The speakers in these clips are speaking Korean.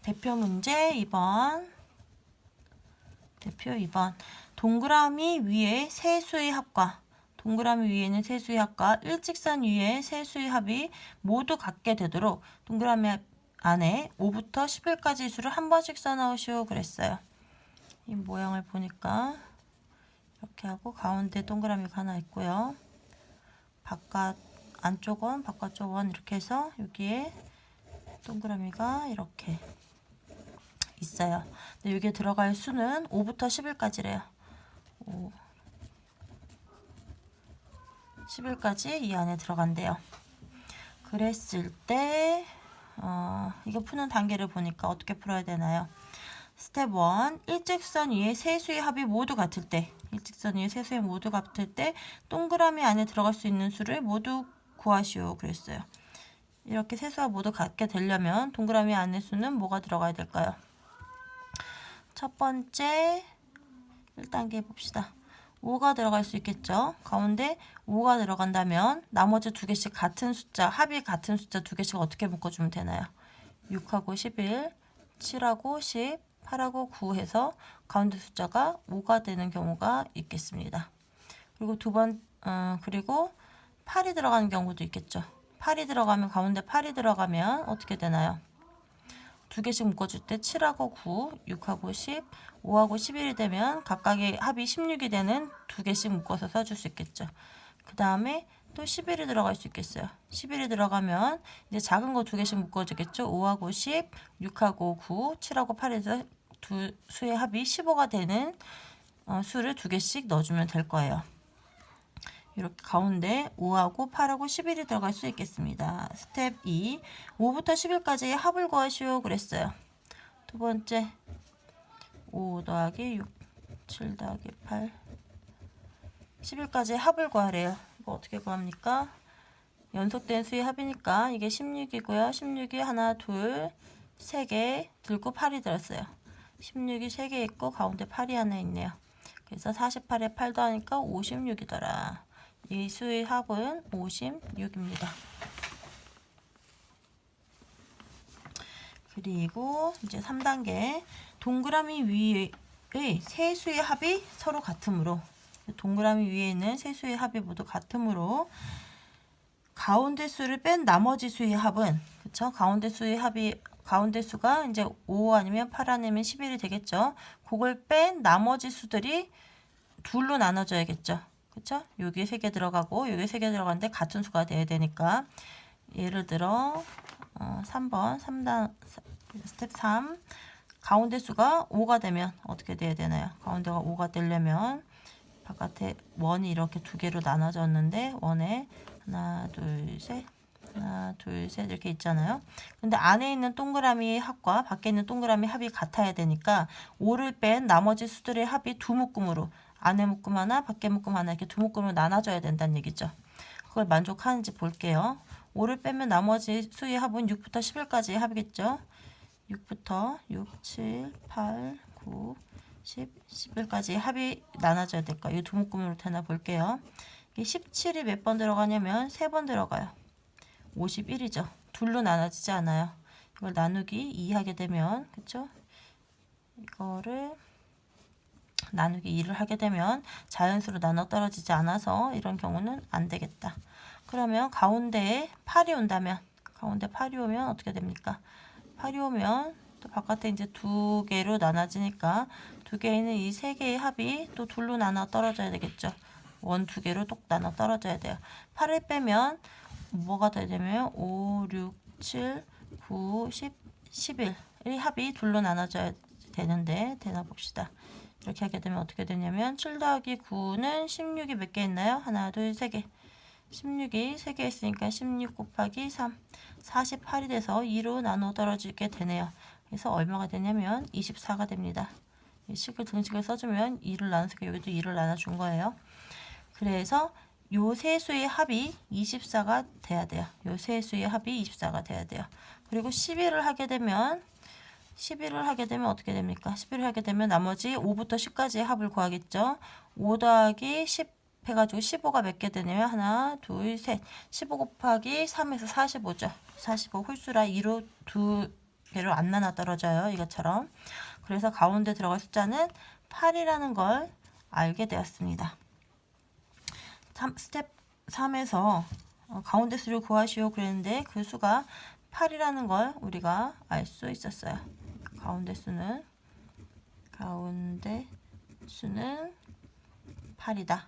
대표 문제 2번. 대표 2번. 동그라미 위에 세 수의 합과 동그라미 위에는 세 수의 합과 일직선 위에 세 수의 합이 모두 같게 되도록 동그라미 안에 5부터 10일까지 수를 한 번씩 써넣으시오 그랬어요. 이 모양을 보니까 이렇게 하고 가운데 동그라미가 하나 있고요. 안쪽 원, 바깥쪽 원 이렇게 해서 여기에 동그라미가 이렇게 있어요. 근데 여기에 들어갈 수는 5부터 10일까지래요. 10일까지 이 안에 들어간대요. 그랬을 때 이거 푸는 단계를 보니까 어떻게 풀어야 되나요? 스텝 1. 일직선 위에 세 수의 합이 모두 같을 때 일직선 위에 세 수의 모두 같을 때 동그라미 안에 들어갈 수 있는 수를 모두 구하시오 그랬어요. 이렇게 세 수가 모두 같게 되려면 동그라미 안의 수는 뭐가 들어가야 될까요? 첫 번째 1단계 봅시다. 5가 들어갈 수 있겠죠. 가운데 5가 들어간다면 나머지 두 개씩 같은 숫자, 합이 같은 숫자 두 개씩 어떻게 묶어주면 되나요? 6하고 11, 7하고 10, 8하고 9 해서 가운데 숫자가 5가 되는 경우가 있겠습니다. 그리고 그리고 8이 들어가는 경우도 있겠죠. 8이 들어가면 가운데 8이 들어가면 어떻게 되나요? 두 개씩 묶어줄 때 7하고 9, 6하고 10, 5하고 11이 되면 각각의 합이 16이 되는 두 개씩 묶어서 써줄 수 있겠죠. 그 다음에 또 11이 들어갈 수 있겠어요. 11이 들어가면 이제 작은 거 두 개씩 묶어주겠죠. 5하고 10, 6하고 9, 7하고 8에서 두 수의 합이 15가 되는 수를 두 개씩 넣어주면 될 거예요. 이렇게 가운데 5하고 8하고 11이 들어갈 수 있겠습니다. 스텝 2. 5부터 11까지의 합을 구하시오 그랬어요. 두 번째 5 더하기 6, 7 더하기 8, 11까지의 합을 구하래요. 이거 어떻게 구합니까? 연속된 수의 합이니까 이게 16이고요. 16이 하나, 둘, 3개 들고 8이 들었어요. 16이 3개 있고 가운데 8이 하나 있네요. 그래서 48에 8 더하니까 56이더라. 이 수의 합은 56입니다. 그리고 이제 3단계 동그라미 위의 세 수의 합이 서로 같으므로 동그라미 위에 있는 세 수의 합이 모두 같으므로 가운데 수를 뺀 나머지 수의 합은 그쵸? 가운데 수가 이제 5 아니면 8 아니면 11이 되겠죠. 그걸 뺀 나머지 수들이 둘로 나눠져야겠죠. 그쵸? 여기 3개 들어가고 여기 3개 들어가는데 같은 수가 돼야 되니까 예를 들어 3번 스텝 3 가운데 수가 5가 되면 어떻게 돼야 되나요? 가운데가 5가 되려면 바깥에 원이 이렇게 두 개로 나눠졌는데 원에 하나 둘 셋 이렇게 있잖아요. 근데 안에 있는 동그라미 합과 밖에 있는 동그라미 합이 같아야 되니까 5를 뺀 나머지 수들의 합이 두 묶음으로 안에 묶음 하나 밖에 묶음 하나 이렇게 두 묶음으로 나눠져야 된다는 얘기죠. 그걸 만족하는지 볼게요. 5를 빼면 나머지 수의 합은 6부터 11까지의 합이겠죠. 6부터 6, 7, 8, 9, 10, 11까지 합이 나눠져야 될까? 이 두 묶음으로 되나 볼게요. 17이 몇 번 들어가냐면 3번 들어가요. 51이죠. 둘로 나눠지지 않아요. 이걸 나누기 2 하게 되면 그쵸? 이거를 나누기 2를 하게 되면 자연수로 나눠 떨어지지 않아서 이런 경우는 안 되겠다. 그러면 가운데에 8이 온다면 가운데 8이 오면 어떻게 됩니까? 8이 오면 또 바깥에 이제 두 개로 나눠지니까 두 개에 있는 이 세 개의 합이 또 둘로 나눠 떨어져야 되겠죠. 원 두 개로 똑 나눠 떨어져야 돼요. 8을 빼면 뭐가 되냐면 5, 6, 7, 9, 10, 11 이 합이 둘로 나눠져야 되는데 되나 봅시다. 이렇게 하게 되면 어떻게 되냐면 7 더하기 9는 16이 몇 개 있나요? 하나, 둘, 3개. 16이 3개 있으니까 16 곱하기 3, 48이 돼서 2로 나눠 떨어지게 되네요. 그래서 얼마가 되냐면 24가 됩니다. 식을 등식을 써주면 2를 나눠서 여기도 2를 나눠준 거예요. 그래서 요 세 수의 합이 24가 돼야 돼요. 요 세 수의 합이 24가 돼야 돼요. 그리고 11을 하게 되면 어떻게 됩니까? 11을 하게 되면 나머지 5부터 10까지의 합을 구하겠죠. 5 더하기 10 해가지고 15가 몇 개 되냐면 하나, 둘, 셋. 15 곱하기 3에서 45죠. 45 홀수라 2로 두 개로 안 나눠 떨어져요. 이것처럼. 그래서 가운데 들어갈 숫자는 8이라는 걸 알게 되었습니다. 스텝 3에서 가운데 수를 구하시오 그랬는데 그 수가 8이라는 걸 우리가 알 수 있었어요. 가운데 수는 8이다.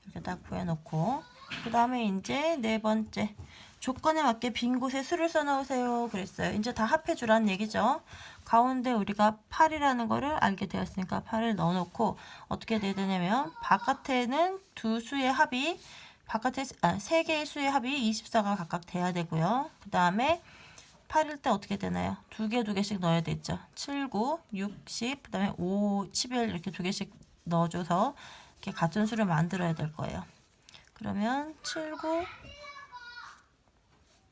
이렇게 다 구해놓고 그 다음에 이제 네 번째 조건에 맞게 빈 곳에 수를 써놓으세요 그랬어요. 이제 다 합해주라는 얘기죠. 가운데 우리가 8이라는 거를 알게 되었으니까 8을 넣어놓고 어떻게 돼야 되냐면 바깥에는 두 수의 합이 세 개의 수의 합이 24가 각각 돼야 되고요. 그 다음에 8일 때 어떻게 되나요? 두 개씩 넣어야 되죠. 7, 9, 6, 10, 그 다음에 5, 11 이렇게 두 개씩 넣어줘서 이렇게 같은 수를 만들어야 될 거예요. 그러면 7, 9,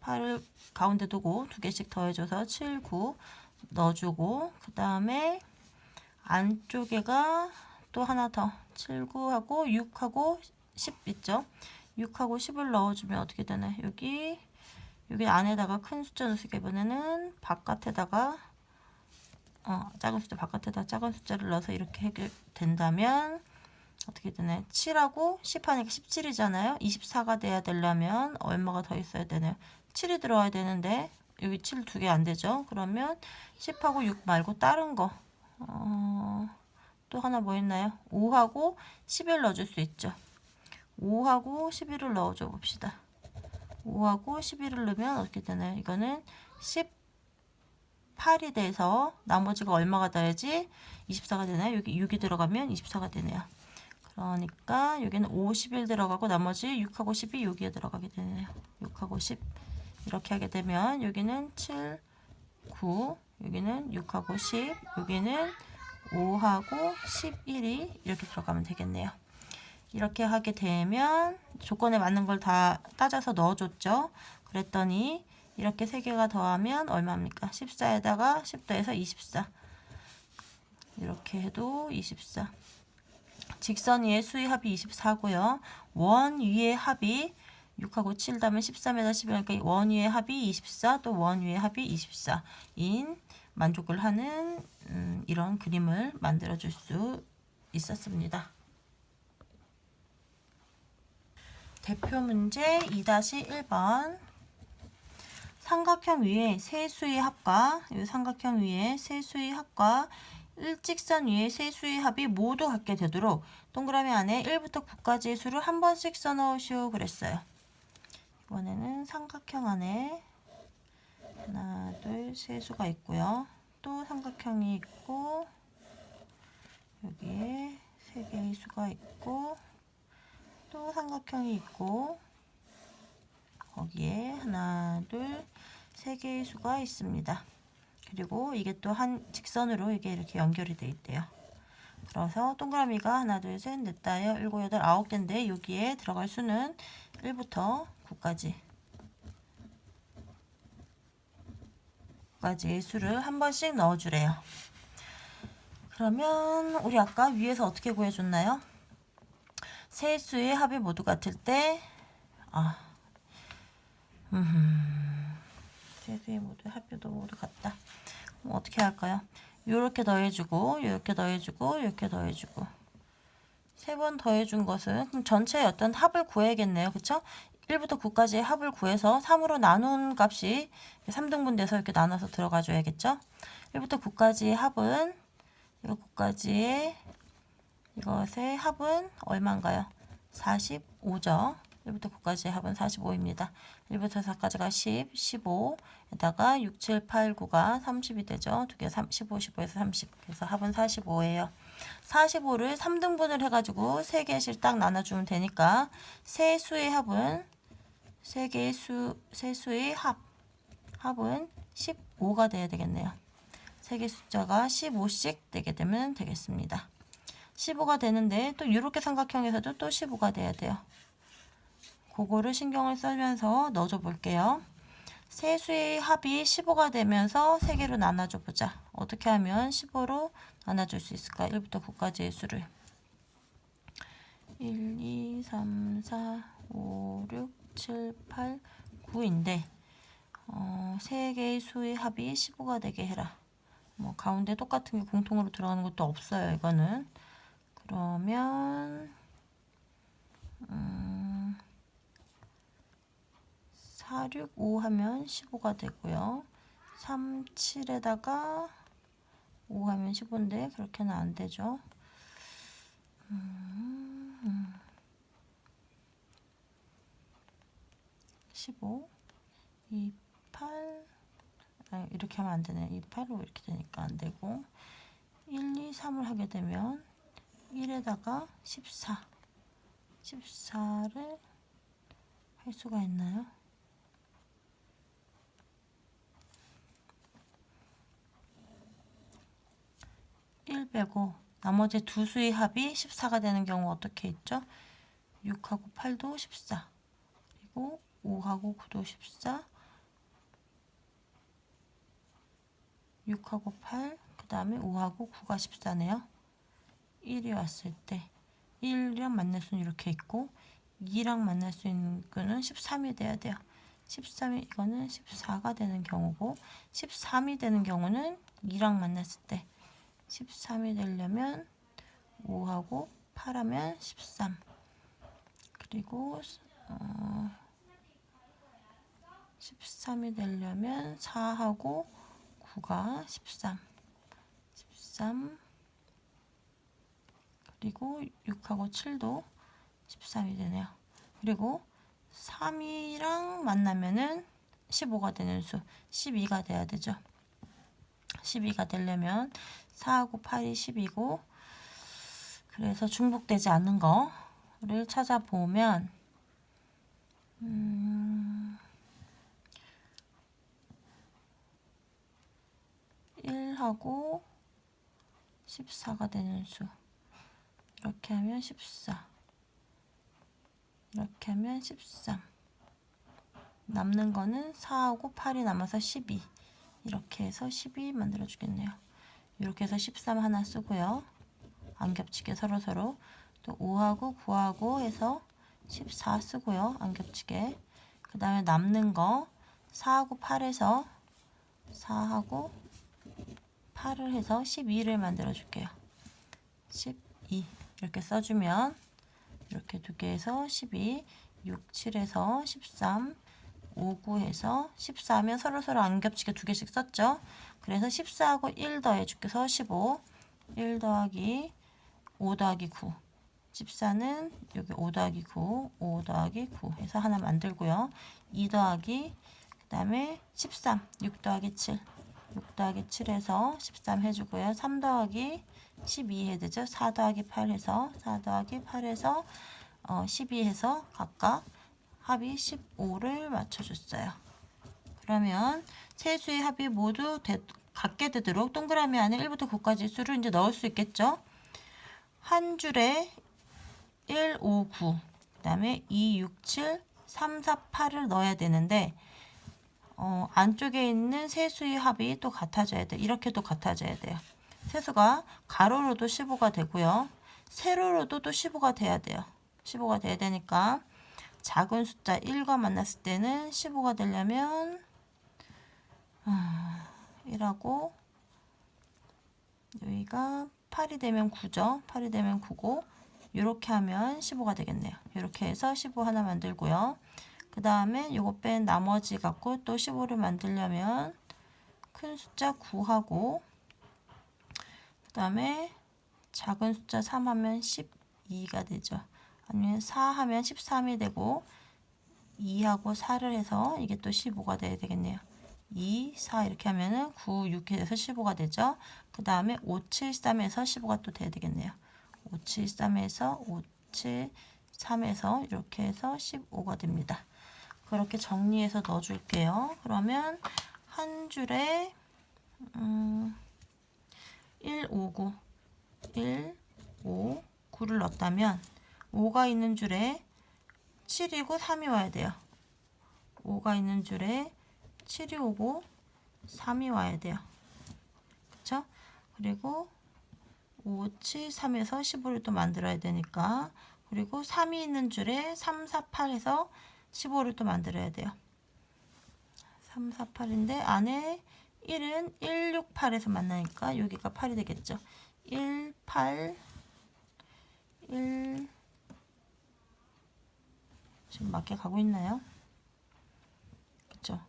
8을 가운데 두고 두 개씩 더해줘서 7, 9 넣어주고 그 다음에 안쪽에가 또 하나 더 7, 9하고 6하고 10 있죠. 6하고 10을 넣어주면 어떻게 되나요? 여기 안에다가 큰 숫자 넣으시게 이번에는 바깥에다가 작은 숫자 바깥에다 작은 숫자를 넣어서 이렇게 해결된다면 어떻게 되나요? 7하고 10 하니까 17이잖아요. 24가 돼야 되려면 얼마가 더 있어야 되나요? 7이 들어와야 되는데 여기 7 두 개 안 되죠. 그러면 10하고 6 말고 다른 거 또 하나 뭐 있나요? 5하고 11 넣어줄 수 있죠. 5하고 11을 넣어줘 봅시다. 5하고 11을 넣으면 어떻게 되나요? 이거는 18이 돼서 나머지가 얼마가 돼야지 24가 되나요? 여기 6이 들어가면 24가 되네요. 그러니까 여기는 51 들어가고 나머지 6하고 10이 여기에 들어가게 되네요. 6하고 10 이렇게 하게 되면 여기는 7, 9 여기는 6하고 10 여기는 5하고 11이 이렇게 들어가면 되겠네요. 이렇게 하게 되면 조건에 맞는 걸 다 따져서 넣어줬죠. 그랬더니 이렇게 3개가 더하면 얼마입니까? 14에다가 10 더해서 24 이렇게 해도 24 직선 위의 수의 합이 24고요. 원 위의 합이 6하고 7 다음에 13에다 11이니까 원 위의 합이 24 또 원 위의 합이 24인 만족을 하는 이런 그림을 만들어 줄 수 있었습니다. 대표 문제 2-1번 삼각형 위에 세 수의 합과 이 삼각형 위에 세 수의 합과 일직선 위에 세 수의 합이 모두 같게 되도록 동그라미 안에 1부터 9까지의 수를 한 번씩 써넣으시오 그랬어요. 이번에는 삼각형 안에 하나, 둘, 세 수가 있고요. 또 삼각형이 있고 여기에 세 개의 수가 있고 또 삼각형이 있고 거기에 하나, 둘, 세 개의 수가 있습니다. 그리고 이게 또 한 직선으로 이게 이렇게 연결이 돼 있대요. 그래서 동그라미가 하나, 둘, 셋, 넷, 다섯, 일곱, 여덟, 아홉 개인데 여기에 들어갈 수는 1부터 9까지의 수를 한 번씩 넣어주래요. 그러면 우리 아까 위에서 어떻게 구해줬나요? 세 수의 합이 모두 같을 때 세 수의 합이 모두 같다. 그럼 어떻게 할까요? 이렇게 더해주고 이렇게 더해주고 이렇게 더해주고 세 번 더해준 것은 그럼 전체의 어떤 합을 구해야겠네요. 그쵸? 1부터 9까지의 합을 구해서 3으로 나눈 값이 3등분 돼서 이렇게 나눠서 들어가 줘야겠죠? 1부터 9까지의 합은 이거 9까지의 이것의 합은 얼마인가요? 45죠. 1부터 9까지의 합은 45입니다. 1부터 4까지가 10, 15에다가 6, 7, 8, 9가 30이 되죠. 두 개 15, 15에서 30. 그래서 합은 45예요. 45를 3등분을 해가지고 3개씩 딱 나눠주면 되니까 세 수의 합은 세 수의 합은 15가 돼야 되겠네요. 세 개 숫자가 15씩 되게 되면 되겠습니다. 15가 되는데 또 이렇게 삼각형에서도 또 15가 돼야 돼요. 그거를 신경을 쓰면서 넣어줘 볼게요. 세 수의 합이 15가 되면서 3개로 나눠줘 보자. 어떻게 하면 15로 나눠줄 수 있을까? 1부터 9까지의 수를 1, 2, 3, 4, 5, 6, 7, 8, 9인데 세 개의 수의 합이 15가 되게 해라. 뭐 가운데 똑같은 게 공통으로 들어가는 것도 없어요. 이거는. 그러면 4, 6, 5 하면 15가 되고요. 3, 7에다가 5 하면 15인데 그렇게는 안 되죠. 15, 2, 8, 이렇게 하면 안 되네. 2, 8로 이렇게 되니까 안 되고 1, 2, 3을 하게 되면 1에다가 14, 14를 할 수가 있나요? 1 빼고 나머지 두 수의 합이 14가 되는 경우 어떻게 있죠? 6하고 8도 14, 그리고 5하고 9도 14, 6하고 8, 그 다음에 5하고 9가 14네요. 1이 왔을 때 1이랑 만날 수는 이렇게 있고 2랑 만날 수 있는 거는 13이 돼야 돼요. 13이 이거는 14가 되는 경우고 13이 되는 경우는 2랑 만났을 때 13이 되려면 5하고 8하면 13, 그리고 13이 되려면 4하고 9가 13, 13, 그리고 6하고 7도 13이 되네요. 그리고 3이랑 만나면은 15가 되는 수 12가 돼야 되죠. 12가 되려면 4하고 8이 10이고, 그래서 중복되지 않는 거를 찾아보면 1하고 14가 되는 수, 이렇게 하면 14, 이렇게 하면 13, 남는 거는 4하고 8이 남아서 12, 이렇게 해서 12 만들어 주겠네요. 이렇게 해서 13 하나 쓰고요. 안 겹치게 서로서로. 또 5하고 9하고 해서 14 쓰고요. 안 겹치게. 그 다음에 남는 거 4하고 8에서 4하고 8을 해서 12를 만들어 줄게요. 12 이렇게 써주면 이렇게 두 개에서 12, 6, 7에서 13, 5, 9에서 14면 서로서로 안 겹치게 두 개씩 썼죠. 그래서 14하고 1 더해 줄게서 15, 1 더하기 5 더하기 9, 14는 여기 5 더하기 9, 5 더하기 9 해서 하나 만들고요. 2 더하기 그 다음에 13, 6 더하기 7, 6 더하기 7해서 13 해주고요. 3 더하기 12 해야 되죠. 4 더하기 8 해서 4 더하기 8 해서 12 해서 각각 합이 15를 맞춰줬어요. 그러면 세 수의 합이 모두 같게 되도록 동그라미 안에 1부터 9까지 수를 이제 넣을 수 있겠죠. 한 줄에 1, 5, 9, 그 다음에 2, 6, 7, 3, 4, 8을 넣어야 되는데 안쪽에 있는 세 수의 합이 또 같아져야 돼. 이렇게 또 같아져야 돼요. 세수가 가로로도 15가 되고요. 세로로도 또 15가 돼야 돼요. 15가 돼야 되니까 작은 숫자 1과 만났을 때는 15가 되려면 1하고 여기가 8이 되면 9죠. 8이 되면 9고 이렇게 하면 15가 되겠네요. 이렇게 해서 15 하나 만들고요. 그 다음에 요거 뺀 나머지 갖고 또 15를 만들려면 큰 숫자 9하고 그 다음에 작은 숫자 3 하면 12가 되죠. 아니면 4 하면 13이 되고 2하고 4를 해서 이게 또 15가 돼야 되겠네요. 2, 4 이렇게 하면은 9, 6 해서 15가 되죠. 그 다음에 5, 7, 3에서 15가 또 돼야 되겠네요. 5, 7, 3에서 5, 7, 3에서 이렇게 해서 15가 됩니다. 그렇게 정리해서 넣어줄게요. 그러면 한 줄에 1, 5, 9, 1, 5, 9를 넣었다면 5가 있는 줄에 7이고 3이 와야 돼요. 5가 있는 줄에 7이 오고 3이 와야 돼요. 그쵸? 그리고 5, 7, 3에서 15를 또 만들어야 되니까, 그리고 3이 있는 줄에 3, 4, 8에서 15를 또 만들어야 돼요. 3, 4, 8인데 안에 1은 1, 6, 8에서 만나니까 여기가 8이 되겠죠. 1, 8, 1 지금 맞게 가고 있나요? 그쵸?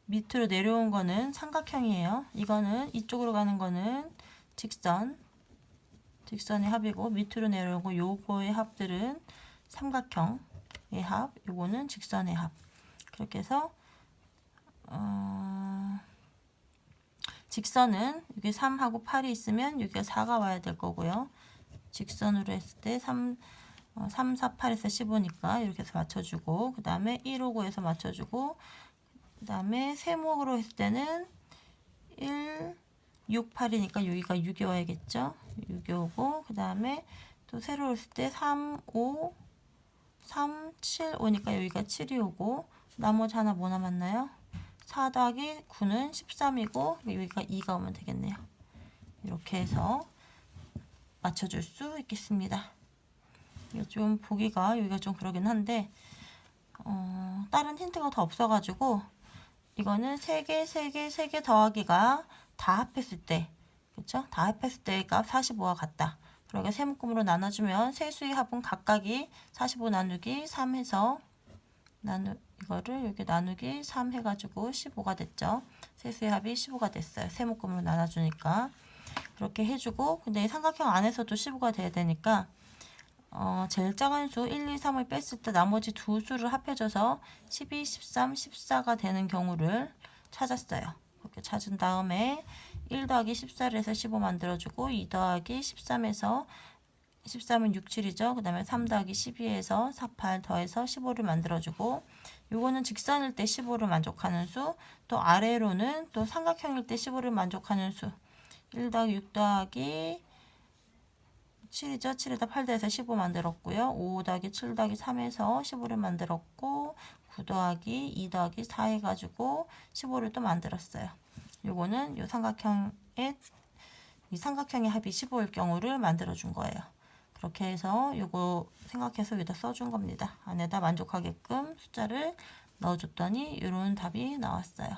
밑으로 내려온 거는 삼각형이에요. 이거는 이쪽으로 가는 거는 직선의 합이고 밑으로 내려온 거 요거의 합들은 삼각형의 합, 요거는 직선의 합. 그렇게 해서 직선은 여기 3하고 8이 있으면 여기가 4가 와야 될 거고요. 직선으로 했을 때 3, 4, 8에서 15니까 이렇게 해서 맞춰주고 그 다음에 1, 5, 9에서 맞춰주고 그 다음에 세목으로 했을 때는 1, 6, 8이니까 여기가 6이 와야겠죠. 6이 오고 그 다음에 또 세로 했을 때 3, 5, 3, 7 오니까 여기가 7이 오고 나머지 하나 뭐 남았나요? 4 더하기 9는 13이고 여기가 2가 오면 되겠네요. 이렇게 해서 맞춰줄 수 있겠습니다. 좀 보기가 여기가 좀 그러긴 한데 다른 힌트가 더 없어가지고 이거는 3개, 3개, 3개 더하기가 다 합했을 때 그쵸? 다 합했을 때의 값 45와 같다. 그러니까 세묶음으로 나눠주면 세수의 합은 각각이 45 나누기 3 해서 이거를 여기 나누기 3 해가지고 15가 됐죠. 세수의 합이 15가 됐어요. 세묶음으로 나눠주니까. 그렇게 해주고 근데 삼각형 안에서도 15가 돼야 되니까 제일 작은 수 1, 2, 3을 뺐을 때 나머지 두 수를 합해줘서 12, 13, 14가 되는 경우를 찾았어요. 그렇게 찾은 다음에 1 더하기 14를 해서 15 만들어주고 2 더하기 13에서 13은 6, 7이죠. 그 다음에 3 더하기 12에서 4, 8 더해서 15를 만들어주고 요거는 직선일 때 15를 만족하는 수, 또 아래로는 또 삼각형일 때 15를 만족하는 수 1 더하기 6 더하기 7이죠. 7에다 8 더해서 15 만들었고요. 5 더하기 7 더하기 3에서 15를 만들었고 9 더하기 2 더하기 4 해가지고 15를 또 만들었어요. 요거는 요 이 삼각형의 합이 15일 경우를 만들어준 거예요. 그렇게 해서 요거 생각해서 여기다 써준 겁니다. 안에다 만족하게끔 숫자를 넣어줬더니 이런 답이 나왔어요.